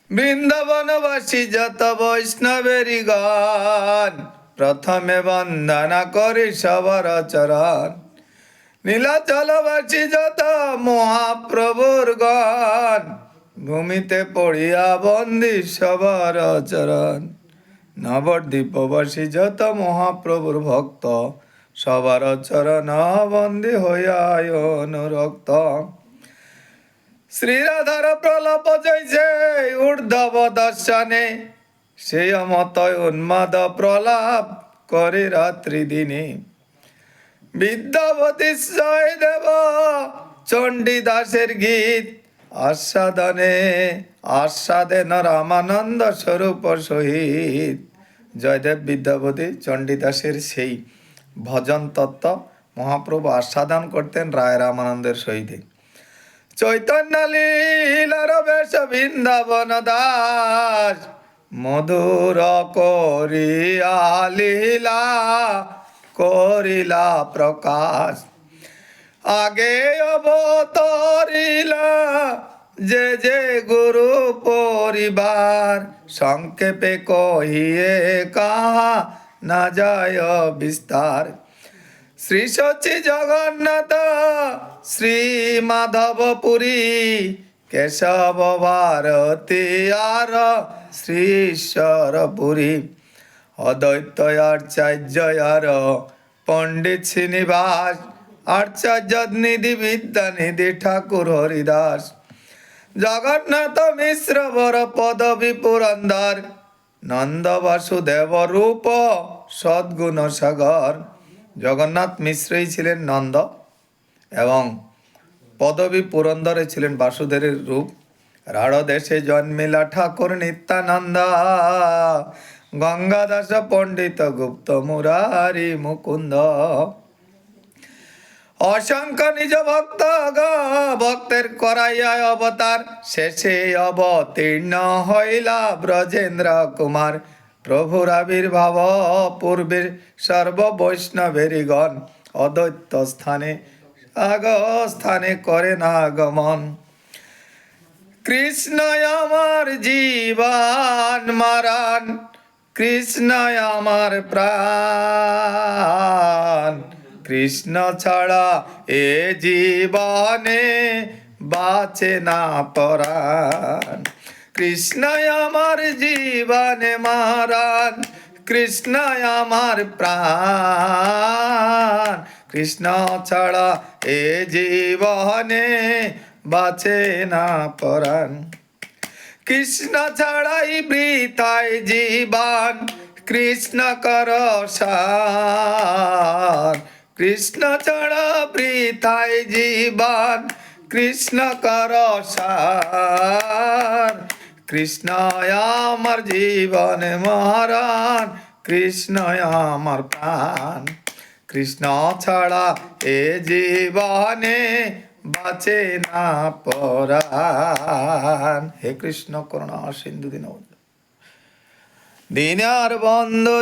বৃন্দাবনবাসী যত বৈষ্ণবেরই গান, প্রথমে বন্দনা করি সবার চরণ। নীলাচলবাসী যত মহাপ্রভুর গান, ভূমিতে পড়িয়া বন্দি সবার চরণ। নবদ্বীপবাসী যত মহাপ্রভুর ভক্ত, সবার চরণ বন্দি হইয়া অনুরক্ত। শ্রীরাধার প্রলাপ জয়ছে ঊর্ধ্ব দর্শনে, সেই মত উন্মাদ প্রলাপ করে রাত্রি দিনে। বিদ্যাবতী জয়দেব চণ্ডীদাসের গীত, আস্বাদেন রামানন্দ স্বরূপ সহিত। জয়দেব বিদ্যাবতী চণ্ডীদাসের সেই ভজন তত্ত্ব মহাপ্রভু আস্বাদন করতেন রায় রামানন্দের সহিত। চৈতন্য লীলার বেশ বৃন্দাবন দাস, মধুর করিয়া লীলা করিলা প্রকাশ। আগে অবতরিলা যে যে গুরু পরিবার, সংক্ষেপে কহিয়ে কাহা না যায় বিস্তার। শ্রী সচি জগন্নাথ শ্রী মাধবপুরী, কেশব ভারতী আর শ্রীশ্বরপুরী। অদ্বৈত আচার্য আর পণ্ডিত শ্রীনিবাস, আচার্য নিধি বিদ্যানিধি ঠাকুর হরিদাস। জগন্নাথ মিশ্র বর পদবী পুরন্দর, নন্দ বাসুদেব রূপ সদ্গুণ সাগর। জগন্নাথ মিশ্রই ছিলেন নন্দ এবং পদবী পুরন্দরে ছিলেন বাসুদেবের রূপ। রাঢ় দেশে জন্মিলা ঠাকুর নিত্যানন্দ, গঙ্গাদাস পণ্ডিত গুপ্ত মুরারি মুকুন্দ। অসংখ্য নিজ ভক্ত ভক্তের করাইয়া অবতার, শেষে অবতীর্ণ হইলা ব্রজেন্দ্র কুমার। প্রভুর আবির্ভাব পূর্বে সর্ব বৈষ্ণবেরই গণ, অদ্বৈত স্থানে করে না আগমন। কৃষ্ণ আমার জীবন মারান, কৃষ্ণ আমার প্রাণ। কৃষ্ণ ছাড়া এ জীবনে বাঁচে না পরাণ। কৃষ্ণ আমার জীবনে মারান, কৃষ্ণ আমার প্রাণ। কৃষ্ণ ছাড়া এ জীবনে বাঁচে না পরাণ। কৃষ্ণ ছাড়াই বৃথায় জীবন, কৃষ্ণ কর সার। কৃষ্ণ ছাড়া বৃথায় জীবন, কৃষ্ণ কর সার। কৃষ্ণ আমার জীবন মহারান, কৃষ্ণ আমার প্রাণ। কৃষ্ণ ছাড়া এ জীবনে বাঁচে না পরাণ। হে কৃষ্ণ করুণা সিন্ধু দীনবন্ধু, দিনার বন্ধু।